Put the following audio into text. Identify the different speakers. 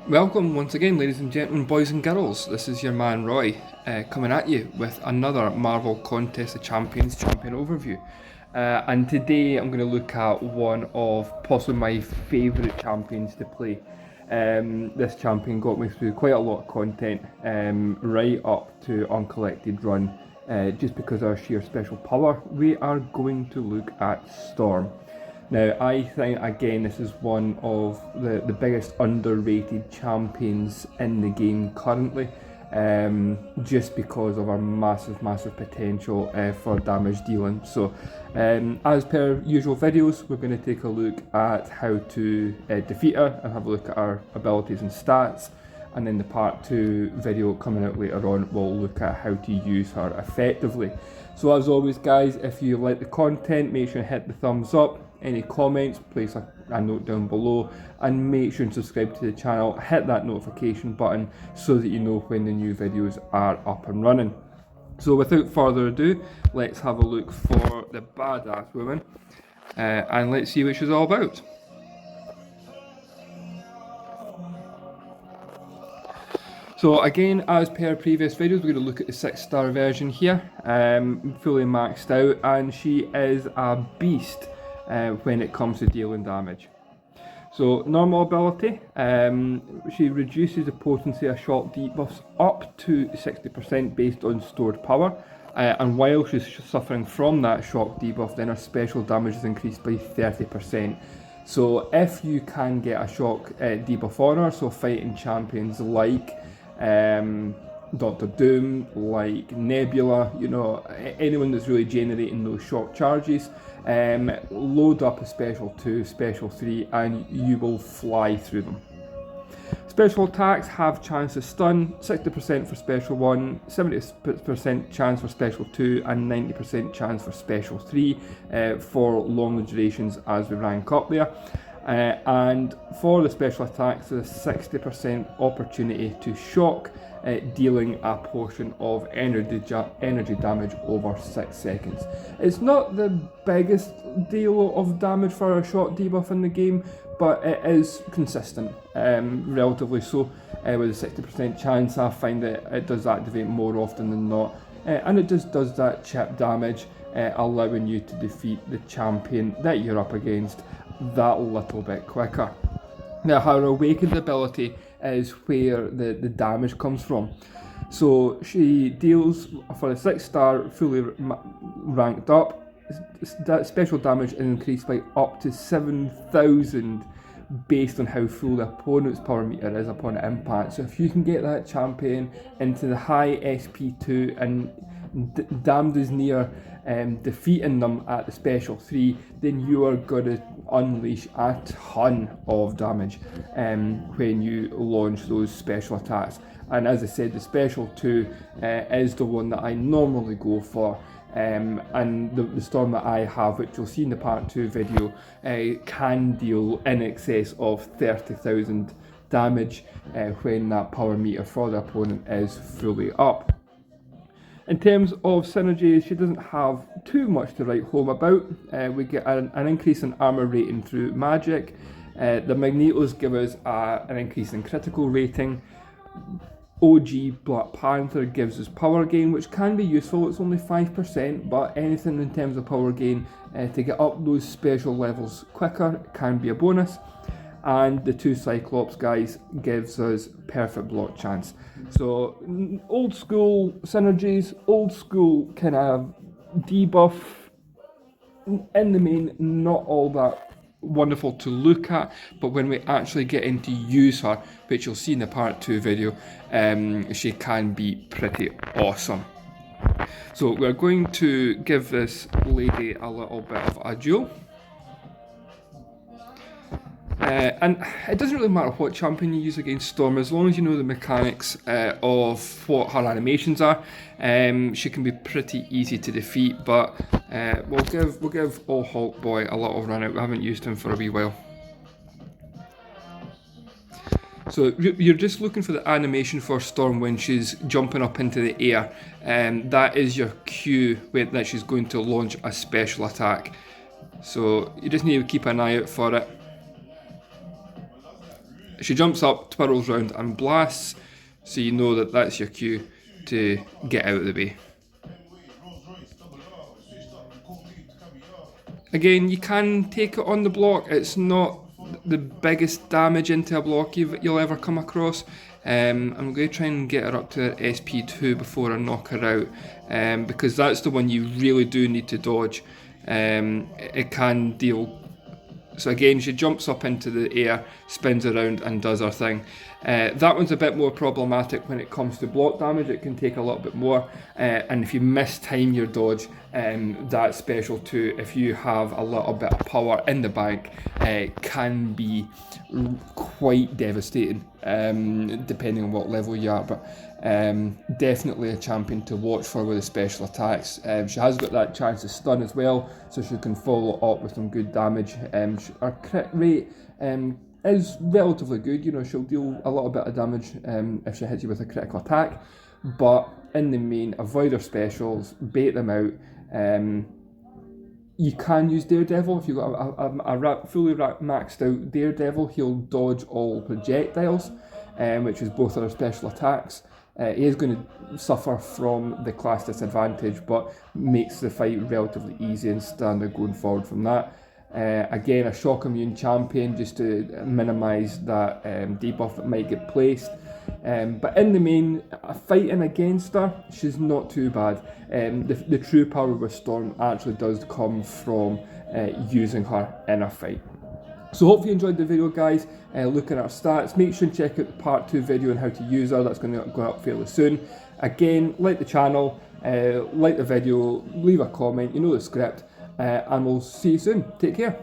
Speaker 1: Welcome once again, ladies and gentlemen, boys and girls. This is your man Roy, coming at you with another Marvel Contest of Champions champion overview. And today I'm going to look at one of possibly my favourite champions to play. This champion got me through quite a lot of content, right up to Uncollected Run, just because of our sheer special power. We are going to look at Storm. Now, I think, again, this is one of the biggest underrated champions in the game currently, just because of our massive potential for damage dealing. So, as per usual videos, we're going to take a look at how to defeat her and have a look at our abilities and stats. And then the part 2 video coming out later on, we'll look at how to use her effectively. So as always guys, if you like the content, make sure to hit the thumbs up. Any comments, place a note down below, and make sure and subscribe to the channel, hit that notification button so that you know when the new videos are up and running. So without further ado, let's have a look for the badass woman, and let's see what she's all about. So again, as per previous videos, we're going to look at the 6-star version here, fully maxed out, and she is a beast when it comes to dealing damage. So normal ability, she reduces the potency of shock debuffs up to 60% based on stored power, and while she's suffering from that shock debuff, then her special damage is increased by 30%. So if you can get a shock debuff on her, so fighting champions like Doctor Doom, like Nebula, you know, anyone that's really generating those shock charges, load up a special 2, special 3, and you will fly through them. Special attacks have chance to stun, 60% for special 1, 70% chance for special 2, and 90% chance for special 3 for longer durations as we rank up there. And for the special attacks, there's a 60% opportunity to shock, dealing a portion of energy damage over 6 seconds. It's not the biggest deal of damage for a shock debuff in the game, but it is consistent, relatively so. With a 60% chance, I find that it does activate more often than not, and it just does that chip damage, allowing you to defeat the champion that you're up against that little bit quicker. Now, her awakened ability is where the damage comes from. So she deals, for the 6-star fully ranked up, that special damage is increased by up to 7,000 based on how full the opponent's power meter is upon impact. So if you can get that champion into the high SP2 and damned as near defeating them at the special 3, then you are going to unleash a ton of damage when you launch those special attacks. And as I said, the special 2 is the one that I normally go for, and the Storm that I have, which you'll see in the part 2 video, can deal in excess of 30,000 damage when that power meter for the opponent is fully up. In terms of synergies, she doesn't have too much to write home about. We get an increase in armor rating through magic. The Magnetos give us an increase in critical rating. OG Black Panther gives us power gain, which can be useful. It's only 5%, but anything in terms of power gain to get up those special levels quicker can be a bonus. And the 2 Cyclops guys gives us perfect block chance. So old school synergies, old school kind of debuff, in the main not all that wonderful to look at, but when we actually get into use her, which you'll see in the part 2 video, she can be pretty awesome. So we're going to give this lady a little bit of a duel. And it doesn't really matter what champion you use against Storm, as long as you know the mechanics of what her animations are. She can be pretty easy to defeat, but we'll give old Hulk Boy a little run out. We haven't used him for a wee while. So you're just looking for the animation for Storm when she's jumping up into the air, and that is your cue that she's going to launch a special attack. So you just need to keep an eye out for it. She jumps up, twirls round and blasts, so you know that that's your cue to get out of the way. Again, you can take it on the block. It's not the biggest damage into a block you'll ever come across. I'm going to try and get her up to her SP2 before I knock her out, because that's the one you really do need to dodge. It can deal. So again, she jumps up into the air, spins around and does her thing. That one's a bit more problematic when it comes to block damage. It can take a little bit more, and if you mistime your dodge, that's special too. If you have a little bit of power in the bank, it can be quite devastating, depending on what level you are. But definitely a champion to watch for with the special attacks. She has got that chance to stun as well, so she can follow up with some good damage. Her crit rate is relatively good. You know, she'll deal a little bit of damage if she hits you with a critical attack, but in the main, avoid her specials, bait them out. You can use Daredevil if you've got a fully maxed out Daredevil. He'll dodge all projectiles, which is both of her special attacks. He is going to suffer from the class disadvantage, but makes the fight relatively easy and standard going forward from that. Again, a shock immune champion just to minimise that debuff that might get placed. But in the main, fighting against her, she's not too bad. The true power with Storm actually does come from using her in a fight. So hopefully you enjoyed the video, guys. Looking at our stats, make sure and check out the part 2 video on how to use her. That's going to go up fairly soon. Again, like the channel, like the video, leave a comment, you know the script, and we'll see you soon. Take care.